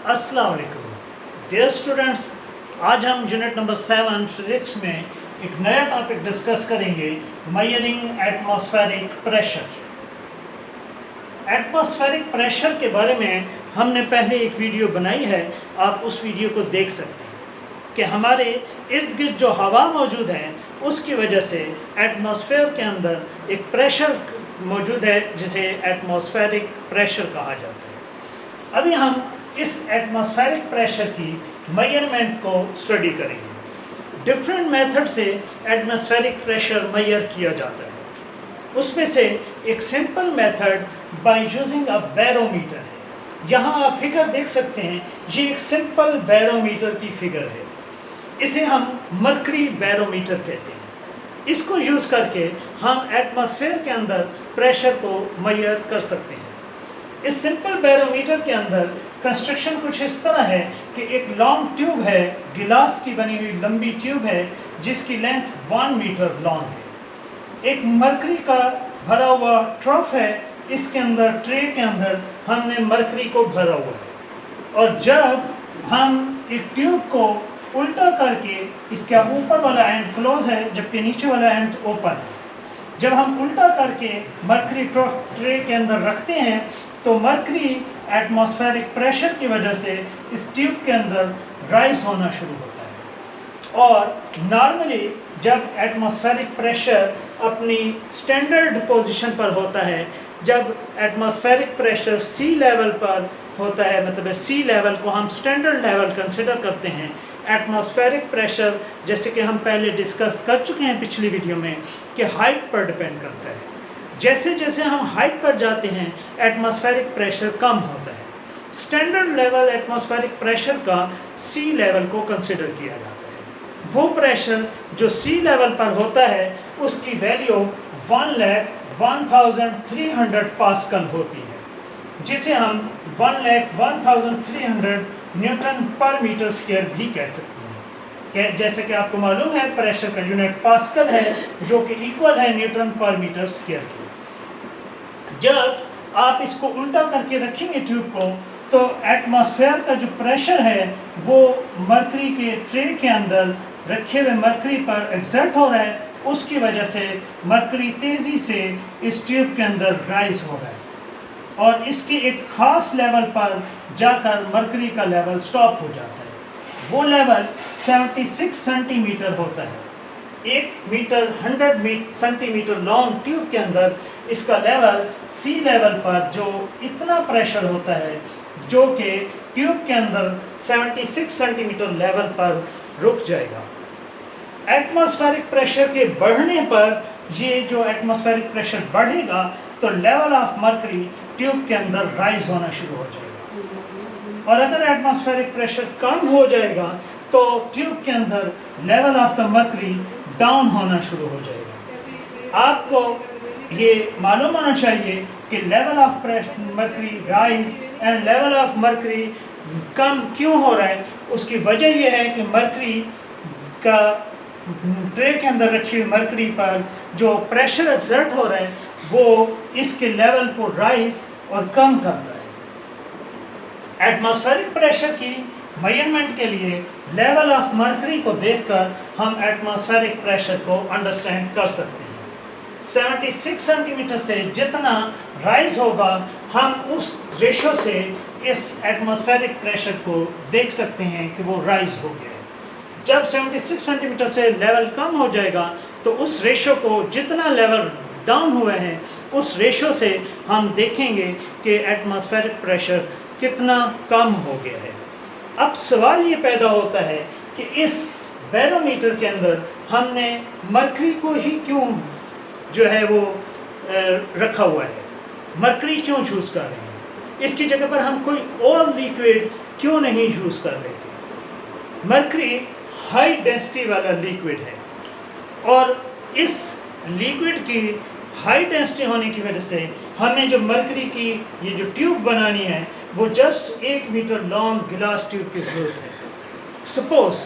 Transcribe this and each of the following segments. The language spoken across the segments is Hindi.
अस्सलाम वालेकुम डियर स्टूडेंट्स, आज हम यूनिट नंबर 7 फिजिक्स में एक नया टॉपिक डिस्कस करेंगे, measuring atmospheric pressure. Atmospheric pressure के बारे में हमने पहले एक वीडियो बनाई है, आप उस वीडियो को देख सकते हैं कि हमारे इर्द गिर्द जो हवा मौजूद है उसकी वजह से एटमॉस्फेयर के अंदर एक प्रेशर मौजूद है जिसे एटमॉस्फेरिक प्रेशर कहा जाता है। अभी हम इस एटमॉस्फेरिक प्रेशर की मेजरमेंट को स्टडी करेंगे। डिफरेंट मेथड से एटमॉस्फेरिक प्रेशर मेजर किया जाता है। उसमें से एक simple method by using a barometer है। यहाँ आप फिगर देख सकते हैं, ये एक सिंपल बैरोमीटर की फिगर है। इसे हम मर्करी बैरोमीटर कहते हैं। इसको यूज़ करके हम एटमॉस्फेयर के अंदर प्रेशर को मेजर कर सकते हैं। इस सिंपल बैरोमीटर के अंदर कंस्ट्रक्शन कुछ इस तरह है कि एक लॉन्ग ट्यूब है, गिलास की बनी हुई लंबी ट्यूब है जिसकी लेंथ 1 मीटर लॉन्ग है। एक मरकरी का भरा हुआ ट्रफ है, इसके अंदर ट्रे के अंदर हमने मरकरी को भरा हुआ है। और जब हम एक ट्यूब को उल्टा करके, इसका ऊपर वाला एंड क्लोज है जबकि नीचे वाला एंड ओपन है, जब हम उल्टा करके मरकरी ट्रे के अंदर रखते हैं तो मरकरी एटमॉस्फेरिक प्रेशर की वजह से इस ट्यूब के अंदर राइज होना शुरू होता है। और नॉर्मली जब एटमॉस्फेरिक प्रेशर अपनी स्टैंडर्ड पोजीशन पर होता है, जब एटमॉस्फेरिक प्रेशर सी लेवल पर होता है, मतलब सी लेवल को हम स्टैंडर्ड लेवल कंसिडर करते हैं। एटमॉस्फेरिक प्रेशर जैसे कि हम पहले डिस्कस कर चुके हैं पिछली वीडियो में कि हाइट पर डिपेंड करता है। जैसे जैसे हम हाइट पर जाते हैं एटमॉस्फेरिक प्रेशर कम होता है। स्टैंडर्ड लेवल एटमॉस्फेरिक प्रेशर का सी लेवल को कंसिडर किया जाता है। वो प्रेशर जो सी लेवल पर होता है उसकी वैल्यू 1,01,300 पास्कल होती है, जिसे हम 1,01,300 न्यूटन पर मीटर स्क्वायर भी कह सकते हैं। जैसे कि आपको मालूम है प्रेशर का यूनिट पास्कल है जो कि इक्वल है न्यूटन पर मीटर स्क्वायर के। जब आप इसको उल्टा करके रखेंगे ट्यूब को तो एटमॉस्फेयर का जो प्रेशर है वो मरकरी के ट्रे के अंदर रखे हुए मरकरी पर एक्सर्ट हो रहा है। उसकी वजह से मरकरी तेज़ी से इस ट्यूब के अंदर राइज हो रहा है और इसके एक ख़ास लेवल पर जाकर मरकरी का लेवल स्टॉप हो जाता है। वो लेवल 76 सेंटीमीटर होता है। 1 मीटर 100 सेंटीमीटर लॉन्ग ट्यूब के अंदर इसका लेवल सी लेवल पर जो इतना प्रेशर होता है जो कि ट्यूब के अंदर 76 सेंटीमीटर लेवल पर रुक जाएगा। एटमॉस्फेरिक प्रेशर के बढ़ने पर ये जो एटमॉस्फेरिक प्रेशर बढ़ेगा तो लेवल ऑफ मरकरी ट्यूब के अंदर राइज होना शुरू हो जाएगा। और अगर एटमॉस्फेरिक प्रेशर कम हो जाएगा तो ट्यूब के अंदर level of the mercury down होना शुरू हो जाएगा। आपको ये मालूम होना चाहिए कि level of mercury rise and level of mercury कम क्यों हो रहा है। उसकी वजह यह है कि मरकरी का ट्रे के अंदर रखी हुई मरकरी पर जो प्रेशर एक्सर्ट हो रहा है वो इसके लेवल को राइज और कम करता है। एटमॉस्फेरिक प्रेशर की मेजरमेंट के लिए लेवल ऑफ मरकरी को देखकर हम एटमॉस्फेरिक प्रेशर को अंडरस्टैंड कर सकते हैं। 76 सेंटीमीटर से जितना राइज होगा हम उस रेशो से इस एटमॉस्फेरिक प्रेशर को देख सकते हैं कि वो राइज हो गया है। जब 76 सेंटीमीटर से लेवल कम हो जाएगा तो उस रेशो को जितना लेवल डाउन हुए हैं उस रेशो से हम देखेंगे कि एटमॉस्फेरिक प्रेशर कितना कम हो गया है। अब सवाल ये पैदा होता है कि इस बैरोमीटर के अंदर हमने मरकरी को ही क्यों जो है वो रखा हुआ है, मरकरी क्यों चूज़ कर रहे हैं। इसकी जगह पर हम कोई और लिक्विड क्यों नहीं यूज़ कर लेते। मरकरी हाई डेंसिटी वाला लिक्विड है और इस लिक्विड की हाई डेंसिटी होने की वजह से हमें जो मरकरी की ये जो ट्यूब बनानी है वो जस्ट 1 मीटर लॉन्ग गिलास ट्यूब की ज़रूरत है। सपोज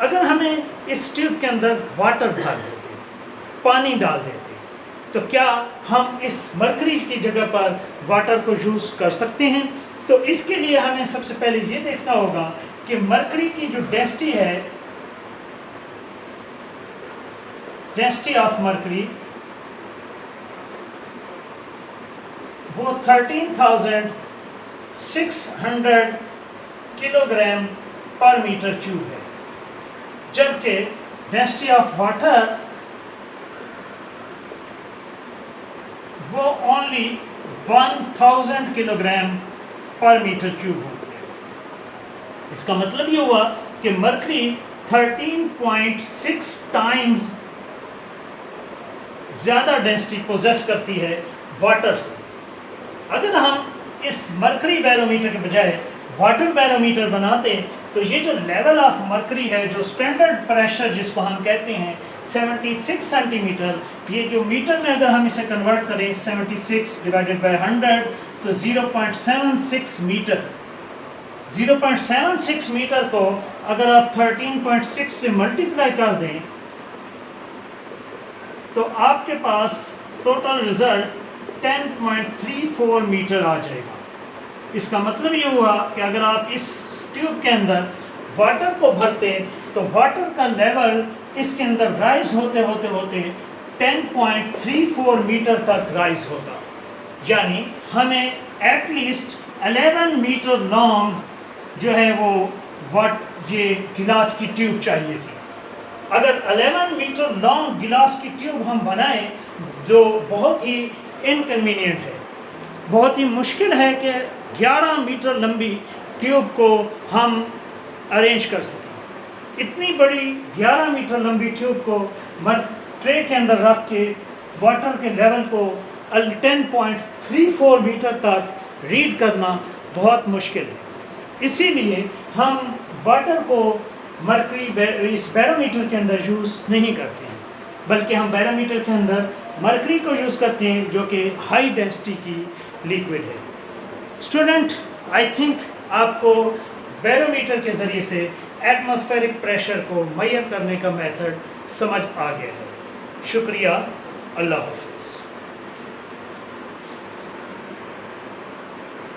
अगर हमें इस ट्यूब के अंदर वाटर डाल देते, पानी डाल देते, तो क्या हम इस मरकरी की जगह पर वाटर को यूज़ कर सकते हैं? तो इसके लिए हमें सबसे पहले ये देखना होगा कि मरकरी की जो डेंसिटी है, डेंसिटी ऑफ मरकरी वो 13,600 किलोग्राम पर मीटर क्यूब है, जबकि डेंसिटी ऑफ वाटर वो ओनली 1000 किलोग्राम पर मीटर क्यूब होती है। इसका मतलब ये हुआ कि मरकरी 13.6 टाइम्स ज़्यादा डेंसिटी पोजेस करती है वाटर से। अगर हम इस मरकरी बैरोमीटर के बजाय वाटर बैरोमीटर बनाते तो ये जो लेवल ऑफ मरकरी है, जो स्टैंडर्ड प्रेशर जिसको हम कहते हैं 76 सेंटीमीटर, ये जो मीटर में अगर हम इसे कन्वर्ट करें 76 डिवाइडेड बाय 100 तो 0.76 मीटर। 0.76 मीटर को अगर आप 13.6 से मल्टीप्लाई कर दें तो आपके पास टोटल रिजल्ट 10.34 मीटर आ जाएगा। इसका मतलब ये हुआ कि अगर आप इस ट्यूब के अंदर वाटर को भरते तो वाटर का लेवल इसके अंदर राइज होते होते होते 10.34 मीटर तक राइज होगा। यानी हमें एटलीस्ट 11 मीटर लॉन्ग जो है वो ये गिलास की ट्यूब चाहिए थी। अगर 11 मीटर लॉन्ग गिलास की ट्यूब हम बनाएं जो बहुत ही इनकन्वीनियंट है, बहुत ही मुश्किल है कि 11 मीटर लंबी ट्यूब को हम अरेंज कर सकें। इतनी बड़ी 11 मीटर लंबी ट्यूब को ट्रे के अंदर रख के वाटर के लेवल को 10.34 मीटर तक रीड करना बहुत मुश्किल है। इसीलिए हम वाटर को मरकरी इस बैरोमीटर के अंदर यूज़ नहीं करते हैं, बल्कि हम बैरोमीटर के अंदर मरकरी को यूज़ करते हैं जो कि हाई डेंसिटी की लिक्विड है। स्टूडेंट, आई थिंक आपको बैरोमीटर के ज़रिए से एटमॉस्फेरिक प्रेशर को मेजर करने का मेथड समझ आ गया है। शुक्रिया, अल्लाह हाफ़िज़।